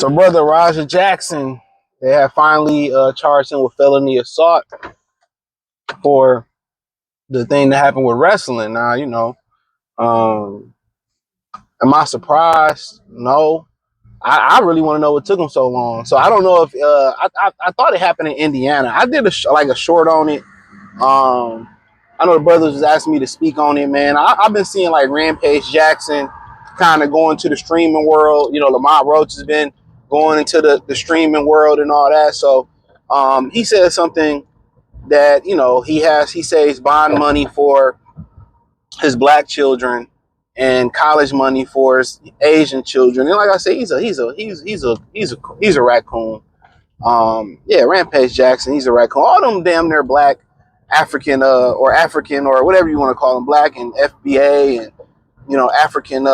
So, brother Roger Jackson, they have finally charged him with felony assault for the thing that happened with wrestling. Now, um, am I surprised? No. I really want to know what took him so long. So I don't know if I thought it happened in Indiana. I did a short on it. I know the brothers was asking me to speak on it, man. I've been seeing like Rampage Jackson kind of going to the streaming world. Lamont Roach has been going into the streaming world and all that. So he said something that he saves bond money for his black children and college money for his Asian children. And like I said, he's a raccoon. Yeah, Rampage Jackson, he's a raccoon. All them damn near black African or whatever you want to call them, black and FBA and African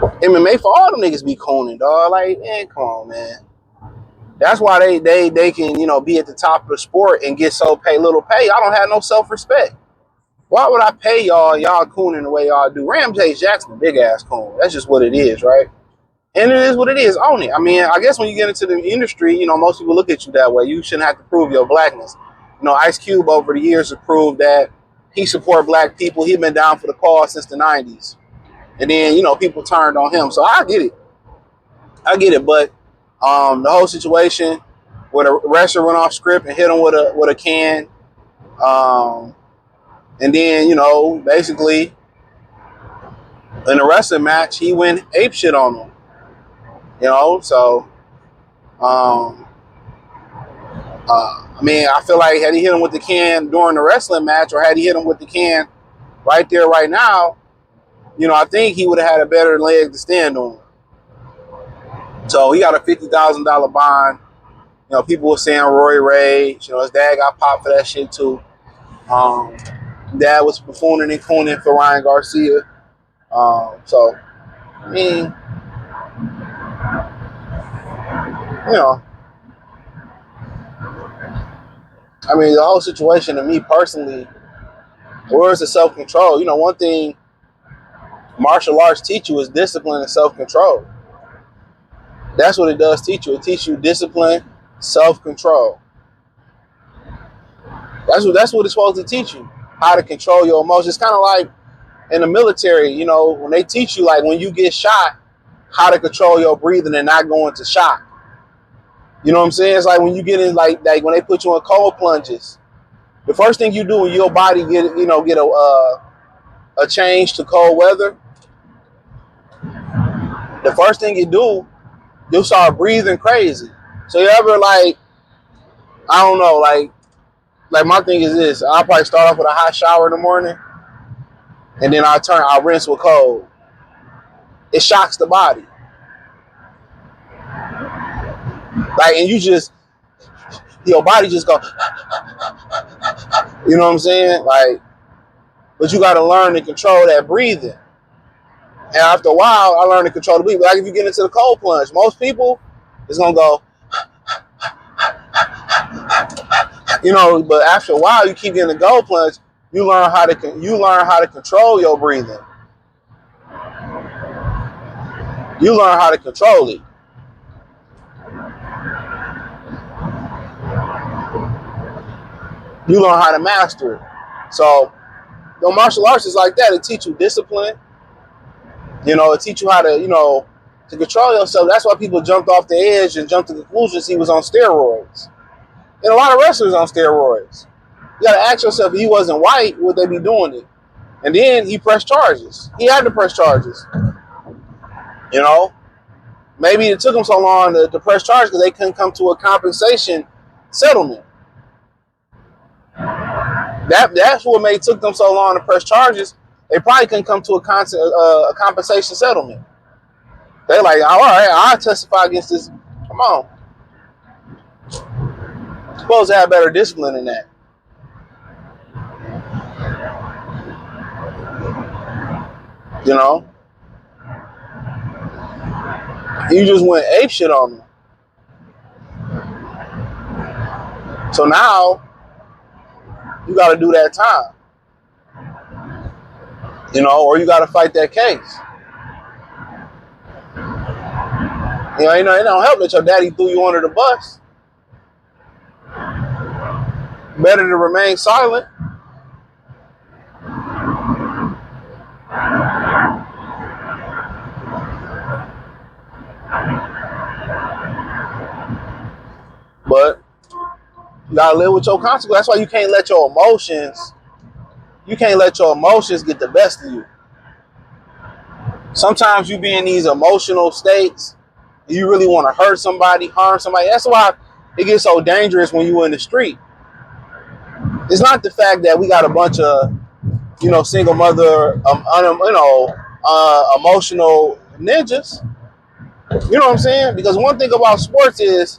MMA, for all them niggas be cooning, dog. Like, man, come on, man. That's why they can be at the top of the sport and get so little pay. I don't have no self-respect. Why would I pay y'all cooning the way y'all do? Rampage Jackson, big ass coon. That's just what it is, right? And it is what it is. Own it. I mean, I guess when you get into the industry, most people look at you that way. You shouldn't have to prove your blackness. Ice Cube over the years have proved that he support black people. He's been down for the cause since the 90s. And then, people turned on him. So I get it. But the whole situation where the wrestler went off script and hit him with a can. And then, basically in a wrestling match, he went ape shit on him. So I mean, I feel like had he hit him with the can during the wrestling match, or had he hit him with the can right there, right now, I think he would have had a better leg to stand on. So he got a $50,000 bond. People were saying Roy Rage. His dad got popped for that shit too. Dad was buffooning and cooning for Ryan Garcia. So, I mean, the whole situation to me personally, where's the self-control? One thing martial arts teach you is discipline and self-control. That's what it does teach you. It teaches you discipline, self-control. That's what it's supposed to teach you. How to control your emotions. It's kind of like in the military, when they teach you, like when you get shot, how to control your breathing and not go into shock. You know what I'm saying? It's like when you get in, like when they put you in cold plunges. The first thing you do when your body get a change to cold weather, the first thing you do, you'll start breathing crazy. So you ever I don't know, like my thing is this: I'll probably start off with a hot shower in the morning, and then I'll rinse with cold. It shocks the body. And your body just go, you know what I'm saying? But you got to learn to control that breathing. And after a while, I learned to control the breathing. Like if you get into the cold plunge, most people, it's going to go, but after a while, you keep getting the cold plunge, you learn how to control your breathing. You learn how to control it. You learn how to master it. So, martial arts is like that. It teach you discipline. It teach you how to, to control yourself. That's why people jumped off the edge and jumped to conclusions he was on steroids. And a lot of wrestlers on steroids. You got to ask yourself, if he wasn't white, would they be doing it? And then he pressed charges. He had to press charges. Maybe it took him so long to press charges because they couldn't come to a compensation settlement. That's what took them so long to press charges. They probably couldn't come to a compensation settlement. They're like, all right, I'll testify against this. Come on. You're supposed to have better discipline than that. You just went ape shit on me. So now, you got to do that time. Or you got to fight that case. It don't help that your daddy threw you under the bus. Better to remain silent. But you gotta live with your consequences. That's why you can't let your emotions. You can't let your emotions get the best of you. Sometimes you be in these emotional states. You really want to hurt somebody, harm somebody. That's why it gets so dangerous when you in the street. It's not the fact that we got a bunch of, single mother, emotional ninjas. You know what I'm saying? Because one thing about sports is,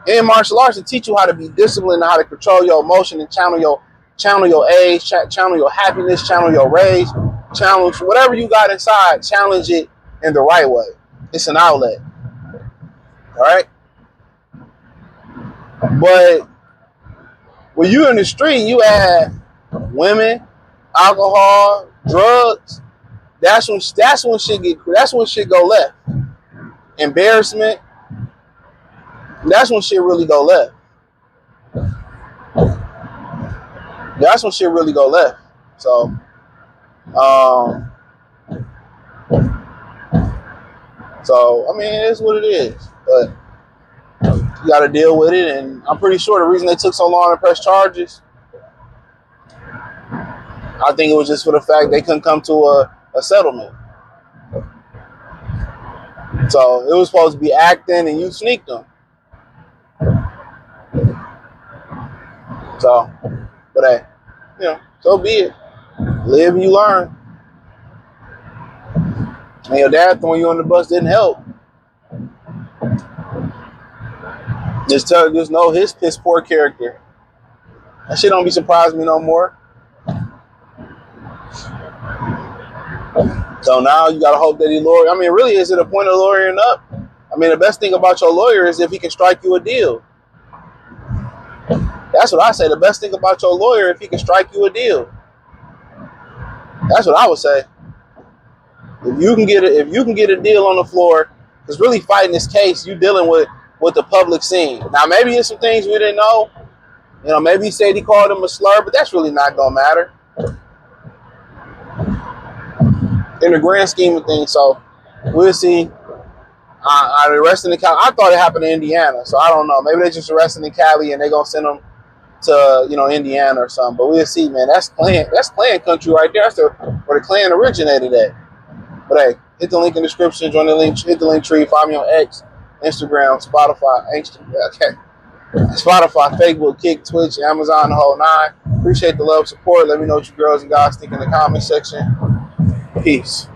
in martial arts, to teach you how to be disciplined, how to control your emotion and channel your age, channel your happiness, channel your rage, challenge whatever you got inside, challenge it in the right way. It's an outlet. All right? But when you in the street, you add women, alcohol, drugs. That's when shit go left. Embarrassment. That's when shit really go left. That's when shit really go left. So, I mean, it is what it is. But you got to deal with it, and I'm pretty sure the reason they took so long to press charges, I think it was just for the fact they couldn't come to a settlement. So it was supposed to be acting, and you sneaked them. So, but hey, so be it. Live and you learn. And your dad throwing you on the bus didn't help. Just know his piss poor character. That shit don't be surprising me no more. So now you gotta hope that he lawyer. I mean, really, is it a point of lawyering up? I mean, the best thing about your lawyer is if he can strike you a deal. That's what I say. The best thing about your lawyer if he can strike you a deal. That's what I would say. If you can get a deal on the floor, because really fighting this case, you dealing with the public scene. Now maybe it's some things we didn't know. Maybe he said he called him a slur, but that's really not gonna matter in the grand scheme of things. So we'll see. Arresting in Cali. I thought it happened in Indiana, so I don't know. Maybe they just arresting in Cali and they're gonna send them to Indiana or something. But we'll see, man. That's Klan country right there. That's where the Klan originated at. But hey, hit the link in the description. Join the link. Hit the link tree. Find me on X, Instagram, Spotify, Facebook, Kick, Twitch, Amazon, the whole nine. Appreciate the love, support. Let me know what you girls and guys think in the comment section. Peace.